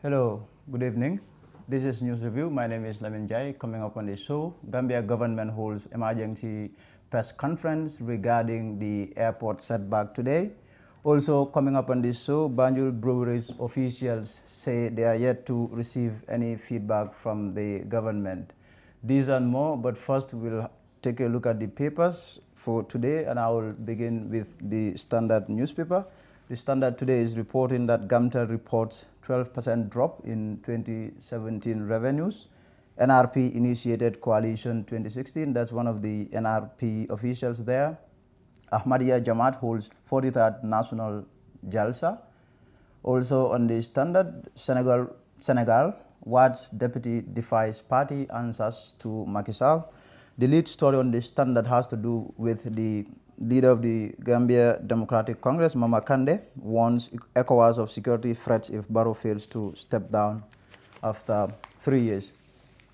Hello, good evening. This is News Review. My name is Lamin Jai. Coming up on the show, Gambia government holds emergency press conference regarding the airport setback today. Also coming up on this show, Banjul Breweries officials say they are yet to receive any feedback from the government. These and more, but first we'll take a look at the papers for today, and I will begin with the Standard newspaper. The Standard today is reporting that GAMTEL reports 12% drop in 2017 revenues. NRP initiated Coalition 2016. That's one of the NRP officials there. Ahmadiyya Jamaat holds 43rd National Jalsa. Also on the Standard, Senegal, Wad's deputy defies party answers to Macky Sall. The lead story on the Standard has to do with the leader of the Gambia Democratic Congress, Mama Kande, warns ECOWAS of security threats if Barrow fails to step down after 3 years.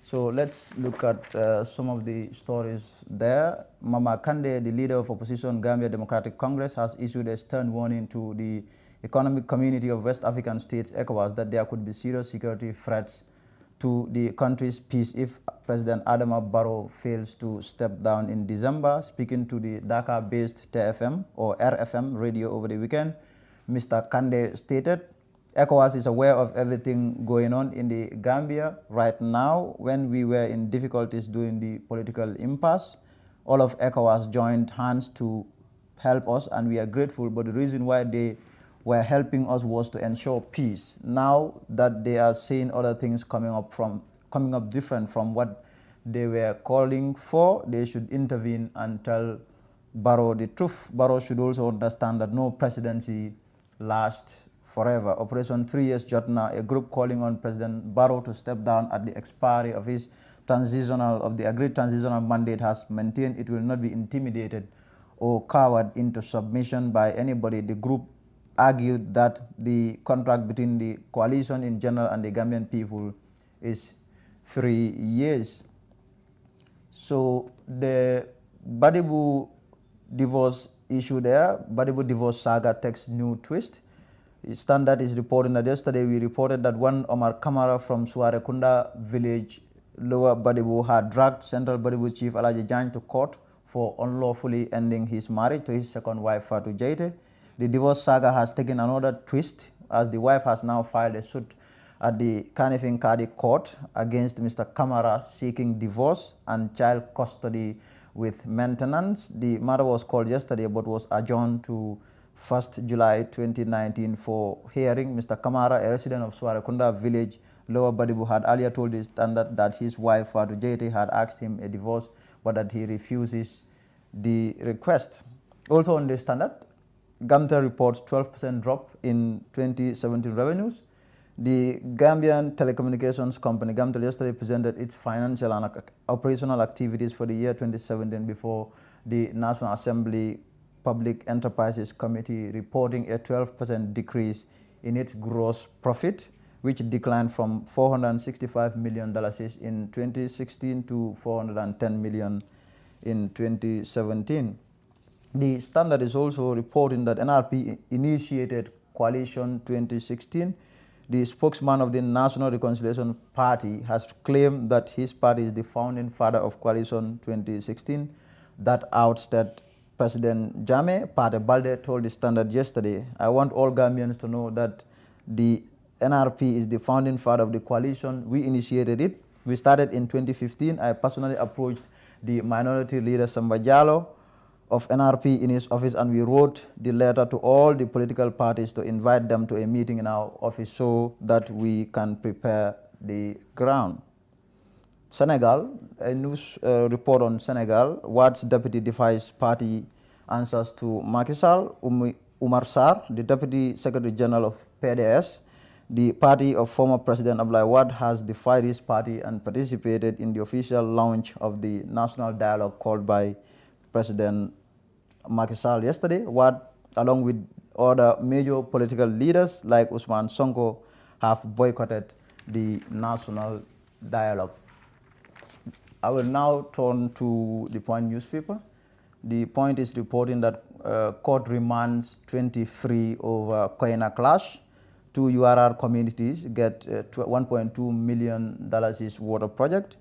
So let's look at some of the stories there. Mama Kande, the leader of opposition Gambia Democratic Congress, has issued a stern warning to the Economic Community of West African States, ECOWAS, that there could be serious security threats to the country's peace if President Adama Barrow fails to step down in December. Speaking to the Dhaka-based TFM or RFM radio over the weekend, Mr. Kande stated, ECOWAS is aware of everything going on in the Gambia right now. When we were in difficulties during the political impasse, all of ECOWAS joined hands to help us, and we are grateful, but the reason why they were helping us was to ensure peace. Now that they are seeing other things coming up different from what they were calling for, they should intervene and tell Barrow the truth. Barrow should also understand that no presidency lasts forever. Operation 3 Years Jotna, a group calling on President Barrow to step down at the expiry of his agreed transitional mandate, has maintained it will not be intimidated or cowered into submission by anybody. The group argued that the contract between the coalition in general and the Gambian people is 3 years. So the Badibu divorce issue there, Badibu divorce saga takes new twist. Standard is reporting that yesterday we reported that one Omar Kamara from Suarekunda village, Lower Badibu, had dragged Central Badibu chief Alaji Jan to court for unlawfully ending his marriage to his second wife, Fatu Jaite. The divorce saga has taken another twist as the wife has now filed a suit at the Kanifing Kadi court against Mr. Kamara seeking divorce and child custody with maintenance. The matter was called yesterday but was adjourned to 1st July 2019 for hearing. Mr. Kamara, a resident of Suarekunda village, Lower Badibu, had earlier told the Standard that his wife, Fatu Jaite, had asked him a divorce but that he refuses the request. Also on the Standard, GAMTEL reports 12% drop in 2017 revenues. The Gambian telecommunications company GAMTEL yesterday presented its financial and operational activities for the year 2017 before the National Assembly Public Enterprises Committee, reporting a 12% decrease in its gross profit, which declined from $465 million in 2016 to $410 million in 2017. The Standard is also reporting that NRP initiated Coalition 2016. The spokesman of the National Reconciliation Party has claimed that his party is the founding father of Coalition 2016. That ousted President Jammeh. Pate Balde told the Standard yesterday, I want all Gambians to know that the NRP is the founding father of the coalition. We initiated it. We started in 2015. I personally approached the minority leader Samba Jallow of NRP in his office, and we wrote the letter to all the political parties to invite them to a meeting in our office so that we can prepare the ground. Senegal, a news report on Senegal. Wad's deputy defies party answers to Macky Sall. Umar Sarr, the deputy secretary general of PDS, the party of former President Abdoulaye Wade, has defied his party and participated in the official launch of the national dialogue called by President Macky Sall yesterday. Wade, along with other major political leaders like Usman Sonko, have boycotted the national dialogue. I will now turn to the Point newspaper. The Point is reporting that court remands 23 over Koina clash. Two URR communities get $1.2 million water project.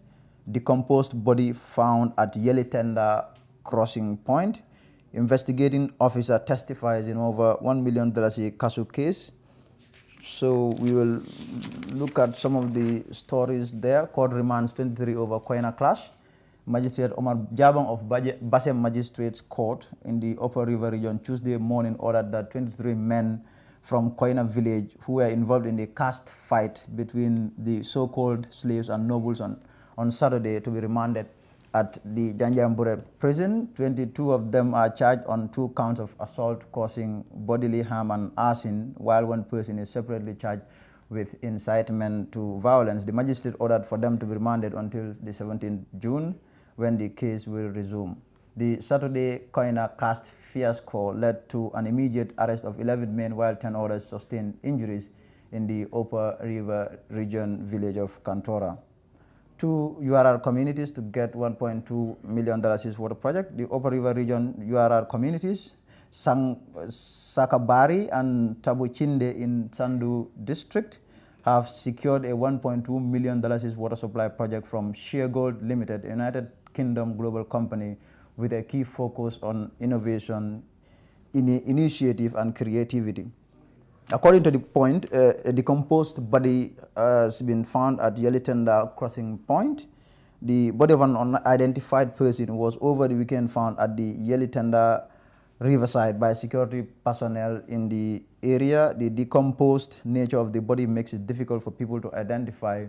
Decomposed body found at Yelitenda crossing point. Investigating officer testifies in over $1 million Kasu case. So we will look at some of the stories there. Court remands 23 over Koina clash. Magistrate Omar Jabang of Basem Magistrates Court in the Upper River region Tuesday morning ordered that 23 men from Koina village who were involved in the caste fight between the so-called slaves and nobles on Saturday to be remanded at the Janjambure prison. 22 of them are charged on 2 counts of assault causing bodily harm and arson, while 1 person is separately charged with incitement to violence. The magistrate ordered for them to be remanded until the 17th June, when the case will resume. The Saturday Koina caste fiasco led to an immediate arrest of 11 men, while 10 others sustained injuries in the Upper River region village of Kantora. 2 URR communities to get $1.2 million water project. The Upper River region URR communities, Sakabari and Tabuchinde in Sandu district, have secured a $1.2 million water supply project from Sheer Gold Limited, a United Kingdom global company with a key focus on innovation, initiative, and creativity. According to the point, a decomposed body has been found at Yelitenda crossing point. The body of an unidentified person was over the weekend found at the Yelitenda riverside by security personnel in the area. The decomposed nature of the body makes it difficult for people to identify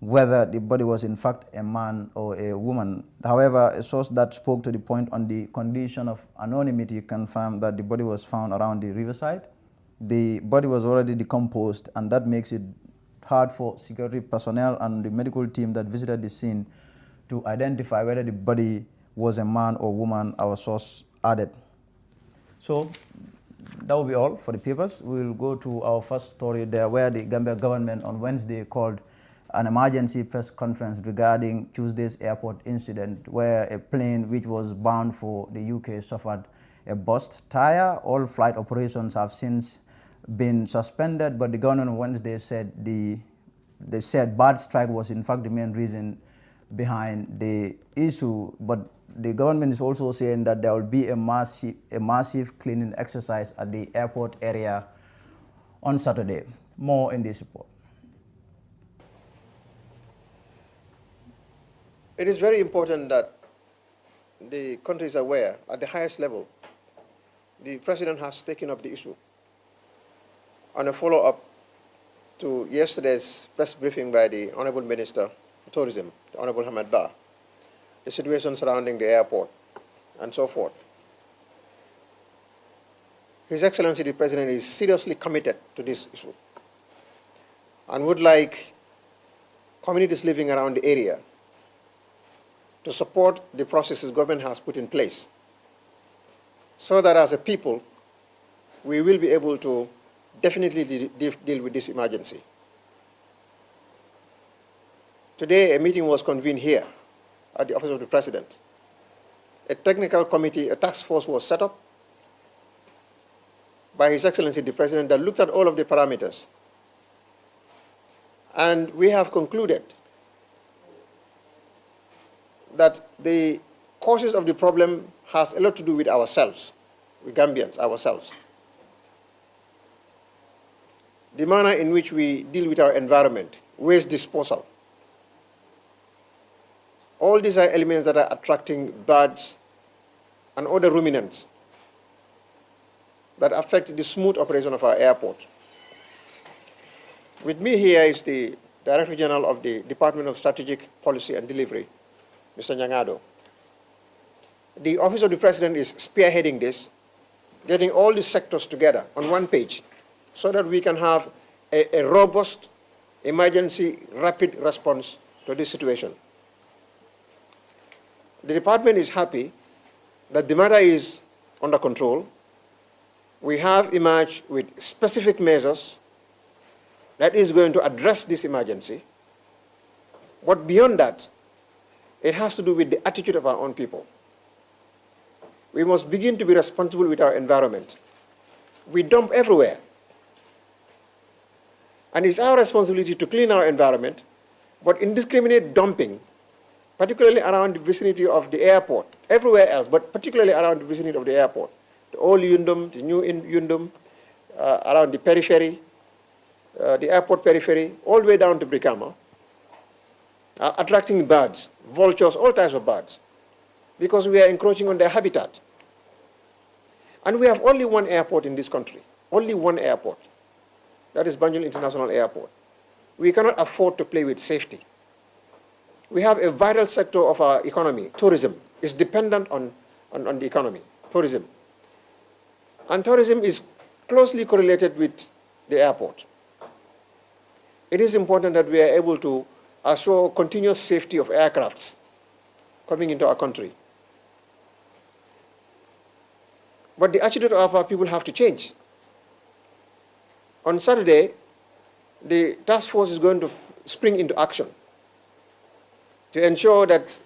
whether the body was in fact a man or a woman. However, a source that spoke to the point on the condition of anonymity confirmed that the body was found around the riverside. The body was already decomposed, and that makes it hard for security personnel and the medical team that visited the scene to identify whether the body was a man or woman, our source added. So that will be all for the papers. We will go to our first story there, where the Gambia government on Wednesday called an emergency press conference regarding Tuesday's airport incident, where a plane which was bound for the UK suffered a burst tire. All flight operations have since been suspended, but the government on Wednesday said they said bird strike was in fact the main reason behind the issue. But the government is also saying that there will be a massive cleaning exercise at the airport area on Saturday. More in this report. It is very important that the country is aware at the highest level. The President has taken up the issue. On a follow-up to yesterday's press briefing by the Honorable Minister of Tourism, the Honorable Hamad Ba, the situation surrounding the airport, and so forth. His Excellency the President is seriously committed to this issue and would like communities living around the area to support the processes government has put in place, so that as a people, we will be able to definitely deal with this emergency. Today, a meeting was convened here at the Office of the President. A technical committee, a task force was set up by His Excellency the President that looked at all of the parameters. And we have concluded that the causes of the problem has a lot to do with ourselves, with Gambians, ourselves. The manner in which we deal with our environment, waste disposal. All these are elements that are attracting birds and other ruminants that affect the smooth operation of our airport. With me here is the Director General of the Department of Strategic Policy and Delivery, Mr. Nyangado. The Office of the President is spearheading this, getting all the sectors together on one page so that we can have a robust emergency rapid response to this situation. The department is happy that the matter is under control. We have emerged with specific measures that is going to address this emergency. But beyond that, it has to do with the attitude of our own people. We must begin to be responsible with our environment. We dump everywhere. And it's our responsibility to clean our environment, but indiscriminate dumping, particularly around the vicinity of the airport, everywhere else, but particularly around the vicinity of the airport, the old Yundum, the new Yundum, around the periphery, the airport periphery, all the way down to Brikama, attracting birds, vultures, all types of birds, because we are encroaching on their habitat. And we have only one airport in this country, only one airport. That is Banjul International Airport. We cannot afford to play with safety. We have a vital sector of our economy, tourism, is dependent on the economy, tourism. And tourism is closely correlated with the airport. It is important that we are able to assure continuous safety of aircrafts coming into our country. But the attitude of our people have to change. On Saturday, the task force is going to spring into action to ensure that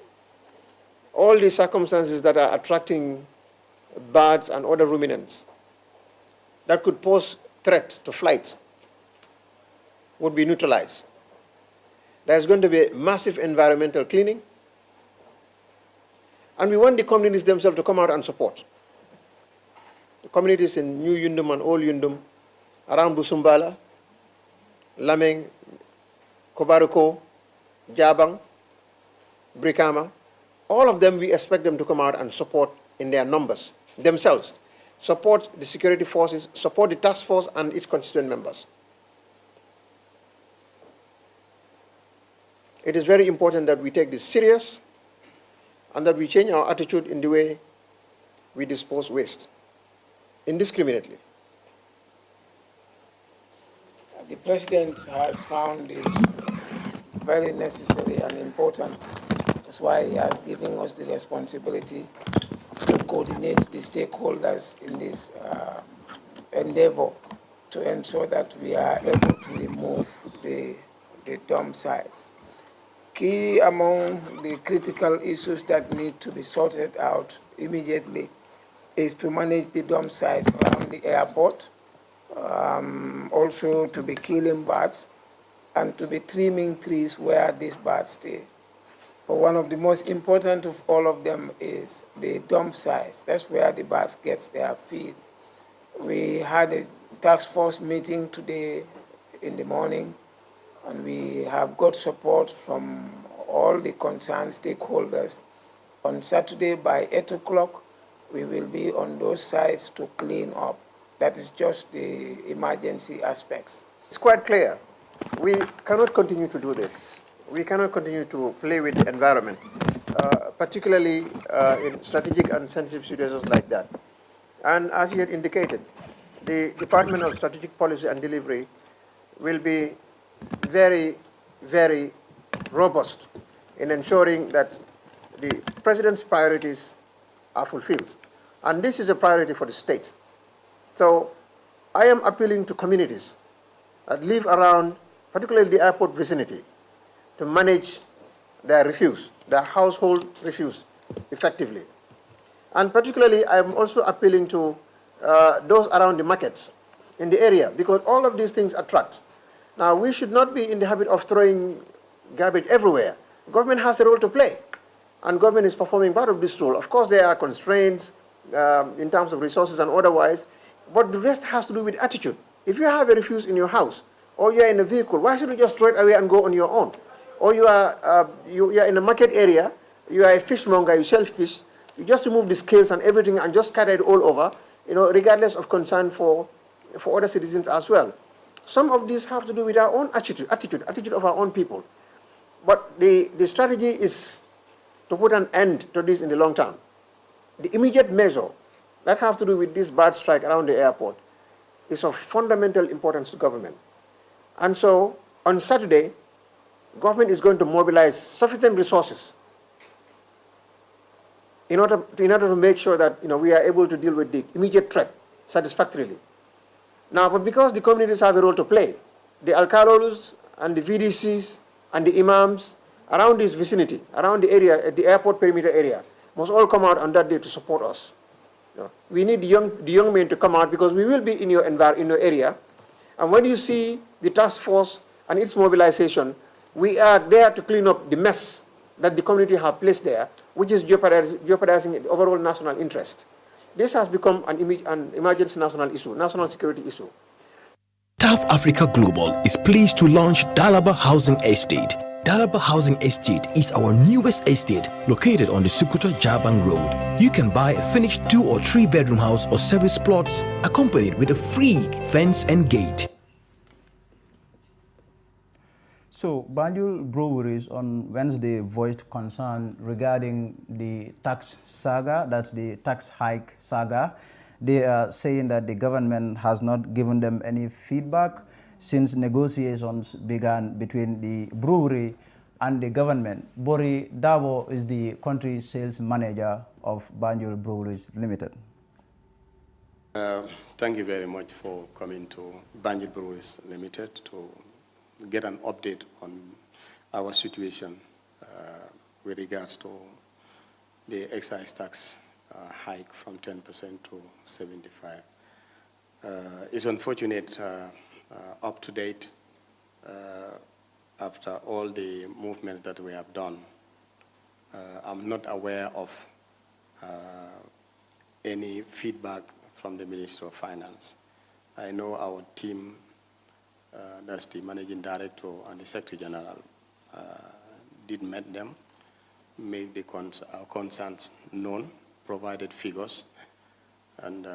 all the circumstances that are attracting birds and other ruminants that could pose threat to flight would be neutralized. There's going to be massive environmental cleaning, and we want the communities themselves to come out and support. The communities in New Yundum and Old Yundum, around Busumbala, Lameng, Kobaruko, Jabang, Brikama, all of them, we expect them to come out and support in their numbers themselves, support the security forces, support the task force and its constituent members. It is very important that we take this serious and that we change our attitude in the way we dispose waste indiscriminately. The President has found this very necessary and important. That's why he has given us the responsibility to coordinate the stakeholders in this endeavor to ensure that we are able to remove the dump sites. Key among the critical issues that need to be sorted out immediately is to manage the dump sites around the airport, also to be killing birds, and to be trimming trees where these birds stay. But one of the most important of all of them is the dump sites. That's where the birds get their feed. We had a task force meeting today in the morning, and we have got support from all the concerned stakeholders. On Saturday by 8 o'clock, we will be on those sites to clean up. That is just the emergency aspects. It's quite clear. We cannot continue to do this. We cannot continue to play with the environment, particularly in strategic and sensitive situations like that. And as you had indicated, the Department of Strategic Policy and Delivery will be very, very robust in ensuring that the President's priorities are fulfilled. And this is a priority for the state. So I am appealing to communities that live around, particularly the airport vicinity, to manage their refuse, their household refuse effectively. And particularly, I'm also appealing to those around the markets in the area, because all of these things attract. Now, we should not be in the habit of throwing garbage everywhere. Government has a role to play, and government is performing part of this role. Of course, there are constraints in terms of resources and otherwise, but the rest has to do with attitude. If you have a refuse in your house, or you are in a vehicle, why should you just throw it away and go on your own? Or you are in a market area, you are a fishmonger, you sell fish, you just remove the scales and everything and just scatter it all over, regardless of concern for other citizens as well. Some of these have to do with our own attitude of our own people. But the strategy is to put an end to this in the long term. The immediate measure that have to do with this bird strike around the airport is of fundamental importance to government. And so, on Saturday, government is going to mobilize sufficient resources in order to make sure that we are able to deal with the immediate threat satisfactorily. Now, but because the communities have a role to play, the alcalos and the VDCs and the imams around this vicinity, around the area, the airport perimeter area, must all come out on that day to support us. We need the young men to come out because we will be in your area, And when you see the task force and its mobilization, we are there to clean up the mess that the community have placed there, which is jeopardizing the overall national interest. This has become an emergency national issue, national security issue. TAF Africa Global is pleased to launch Dalaba Housing Estate. Dalaba Housing Estate is our newest estate located on the Sukuta Jabang Road. You can buy a finished 2 or 3 bedroom house or service plots accompanied with a free fence and gate. So, Banjul Breweries on Wednesday voiced concern regarding the tax saga, that's the tax hike saga. They are saying that the government has not given them any feedback since negotiations began between the brewery and the government. Bori Dabo is the country sales manager of Banjul Breweries Limited. Thank you very much for coming to Banjul Breweries Limited to get an update on our situation with regards to the excise tax hike from 10% to 75%. It's unfortunate, up to date, after all the movement that we have done, I'm not aware of any feedback from the Minister of Finance. I know our team, that's the Managing Director and the Secretary General, did meet them, make the our concerns known, provided figures, and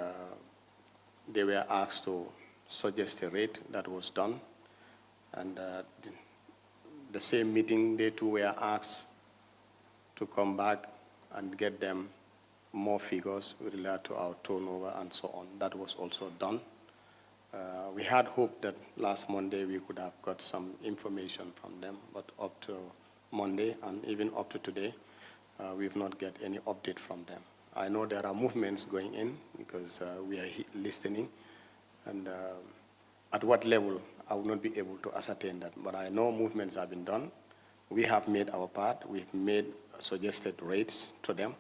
they were asked to suggest a rate. That was done. And the same meeting, they too were asked to come back and get them more figures with regard to our turnover and so on. That was also done. We had hoped that last Monday we could have got some information from them, but up to Monday and even up to today, we've not got any update from them. I know there are movements going in because we are listening, and at what level I will not be able to ascertain that, but I know movements have been done. We have made our part. We've made suggested rates to them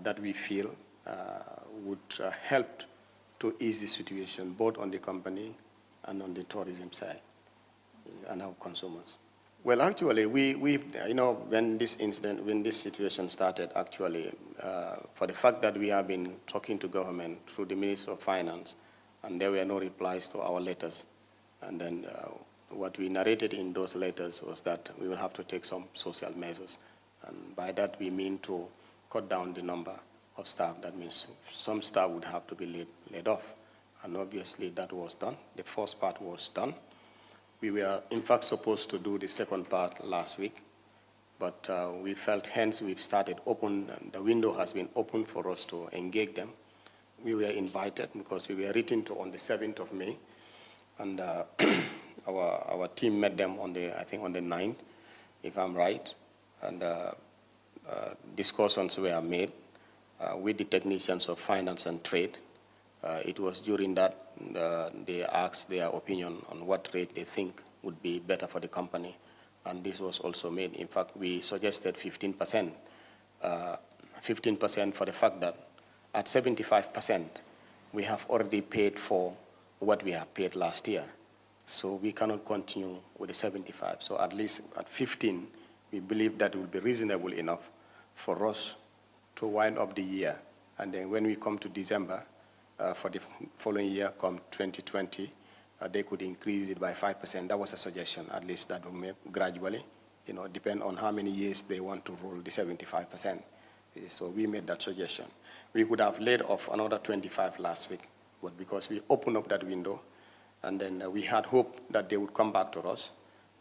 that we feel would help to ease the situation, both on the company and on the tourism side and our consumers. Well, actually, you know, when this situation started, actually, for the fact that we have been talking to government through the Minister of Finance, and there were no replies to our letters, and then what we narrated in those letters was that we will have to take some social measures, and by that we mean to cut down the number of staff. That means some staff would have to be laid off, and obviously that was done. The first part was done. We were, in fact, supposed to do the second part last week, but we felt, hence we've started open, and the window has been open for us to engage them. We were invited because we were written to on the 7th of May, and our team met them on the, I think on the 9th, if I'm right, and discussions were made with the technicians of finance and trade. It was during that they asked their opinion on what rate they think would be better for the company, and this was also made. In fact, we suggested 15%, 15% for the fact that at 75%, we have already paid for what we have paid last year. So we cannot continue with the 75. So at least at 15, we believe that will be reasonable enough for us to wind up the year. And then when we come to December, for the following year, come 2020, they could increase it by 5%. That was a suggestion, at least that will make gradually, you know, depend on how many years they want to roll the 75%. So we made that suggestion. We could have laid off another 25 last week, but because we opened up that window, and then we had hope that they would come back to us,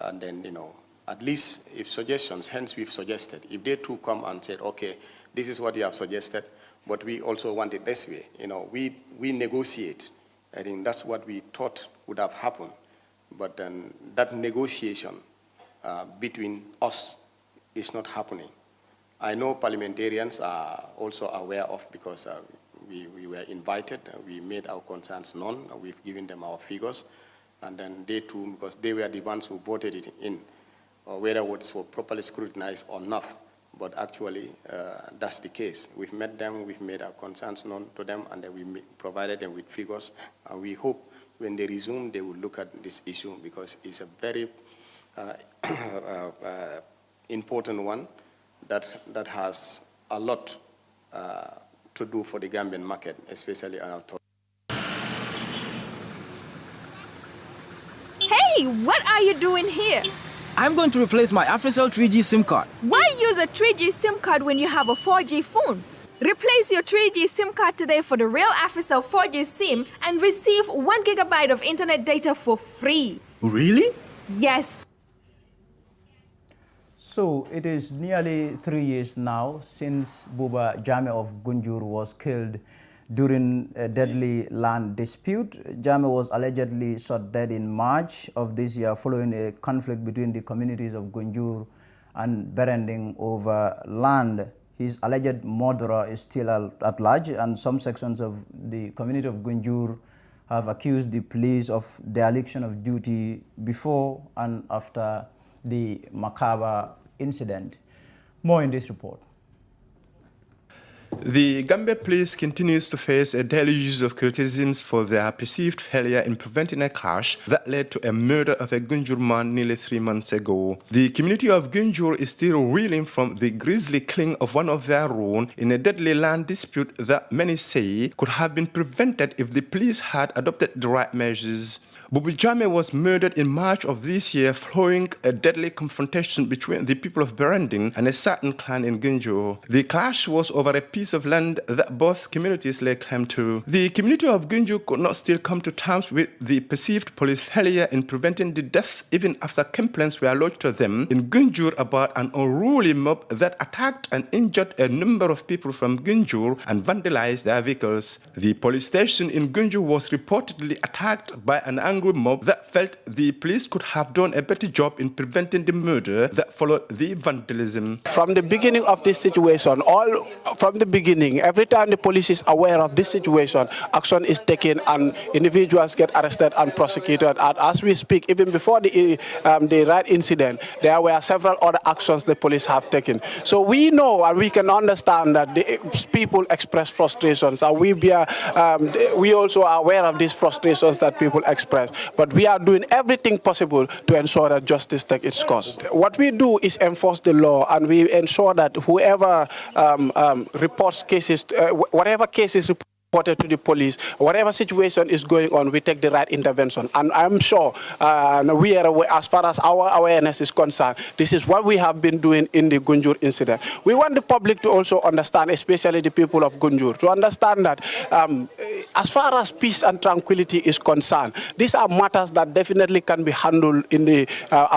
and then, you know, at least if suggestions, hence we've suggested, if they too come and said, okay, this is what you have suggested, but we also want it this way. You know, we negotiate. I think that's what we thought would have happened. But then that negotiation between us is not happening. I know parliamentarians are also aware of, because we were invited, we made our concerns known, we've given them our figures, and then they too, because they were the ones who voted it in, whether it was for properly scrutinized or not. But actually, that's the case. We've met them, we've made our concerns known to them, and then we provided them with figures, and we hope when they resume, they will look at this issue because it's a very important one that has a lot to do for the Gambian market, especially our top. Hey, what are you doing here? I'm going to replace my AfriCell 3G SIM card. Why use a 3G SIM card when you have a 4G phone? Replace your 3G SIM card today for the real AfriCell 4G SIM and receive 1 GB of internet data for free. Really? Yes. So it is nearly 3 years now since Buba Jammeh of Gunjur was killed during a deadly land dispute. Jammeh was allegedly shot dead in March of this year following a conflict between the communities of Gunjur and Berending over land. His alleged murderer is still at large, and some sections of the community of Gunjur have accused the police of dereliction of duty before and after the macabre incident. More in this report. The Gambia Police continues to face a daily use of criticisms for their perceived failure in preventing a clash that led to a murder of a Gunjur man nearly 3 months ago. The community of Gunjur is still reeling from the grisly killing of one of their own in a deadly land dispute that many say could have been prevented if the police had adopted the right measures. Buba Jammeh was murdered in March of this year following a deadly confrontation between the people of Berending and a certain clan in Gunjur. The clash was over a piece of land that both communities lay claim to. The community of Gunjur could not still come to terms with the perceived police failure in preventing the death even after complaints were lodged to them in Gunjur about an unruly mob that attacked and injured a number of people from Gunjur and vandalized their vehicles. The police station in Gunjur was reportedly attacked by an angry mob that felt the police could have done a better job in preventing the murder that followed the vandalism. From the beginning of this situation, every time the police is aware of this situation, action is taken and individuals get arrested and prosecuted. And as we speak, even before the riot incident, there were several other actions the police have taken. So we know and we can understand that the people express frustrations, and we also are aware of these frustrations that people express. But we are doing everything possible to ensure that justice takes its course. What we do is enforce the law, and we ensure that whoever reports cases, whatever cases reported to the police, whatever situation is going on, we take the right intervention. And I'm sure we are aware, as far as our awareness is concerned, this is what we have been doing in the Gunjur incident. We want the public to also understand, especially the people of Gunjur, to understand that as far as peace and tranquility is concerned, these are matters that definitely can be handled in the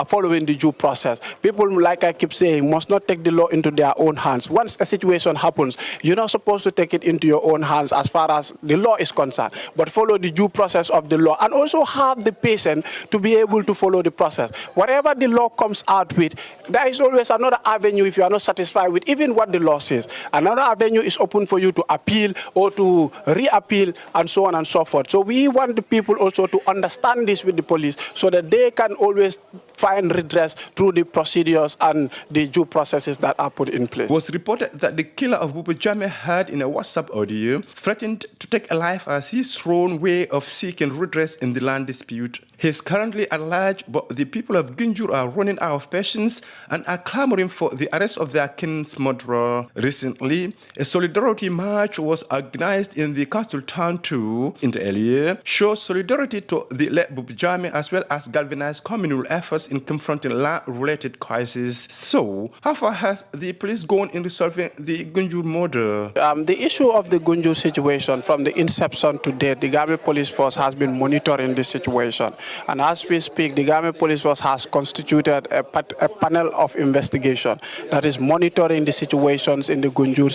following the due process. People, like I keep saying, must not take the law into their own hands. Once a situation happens, you're not supposed to take it into your own hands as far as the law is concerned, but follow the due process of the law, and also have the patience to be able to follow the process. Whatever the law comes out with, there is always another avenue if you are not satisfied with even what the law says. Another avenue is open for you to appeal or to re-appeal and so on and so forth. So we want the people also to understand this with the police so that they can always find redress through the procedures and the due processes that are put in place. It was reported that the killer of Buba Jammeh had in a WhatsApp audio threatened to take a life as his own way of seeking redress in the land dispute. He is currently at large, but the people of Gunjur are running out of patience and are clamoring for the arrest of their king's murderer. Recently, a solidarity march was organized in the Castle Town too. In the earlier, shows solidarity to the late Buba Jammeh as well as galvanized communal efforts in confronting land-related crises. So, how far has the police gone in resolving the Gunjur murder? The issue of the Gunjur situation, from the inception to date, the Gambia Police Force has been monitoring this situation. And as we speak, the Gambia Police Force has constituted a panel of investigation that is monitoring the situations in the Gunjur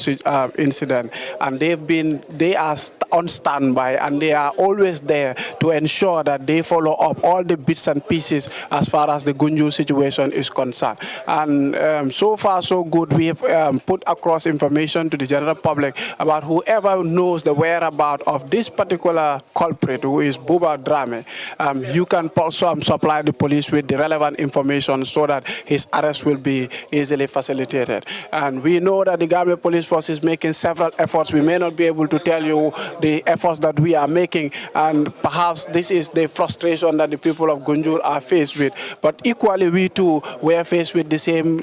incident. And they are on standby, and they are always there to ensure that they follow up all the bits and pieces as far as the Gunjur situation is concerned. And so far so good. We have put across information to the general public about whoever knows the whereabouts of this particular culprit, who is Buba Drame, you can also supply the police with the relevant information so that his arrest will be easily facilitated. And we know that the Gambia Police Force is making several efforts. We may not be able to tell you the efforts that we are making, and perhaps this is the frustration that the people of Gunjur are faced with. But equally, we too were faced with the same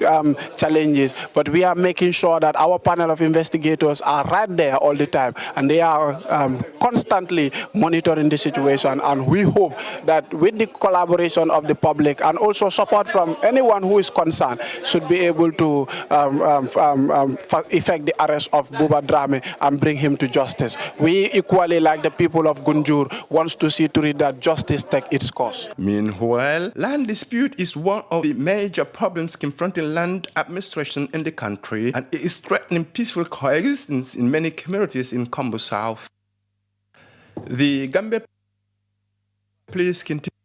challenges. But we are making sure that our panel of investigators are right there all the time, and they are constantly monitoring the situation. And we hope that with the collaboration of the public and also support from anyone who is concerned, should be able to effect the arrest of Buba Drame and bring him to justice. We equally, like the people of Gunjur, wants to see to it that justice take its course. Meanwhile, land dispute is one of the major problems confronting land administration in the country, and it is threatening peaceful coexistence in many communities in Kombo South. The Gambia Police continue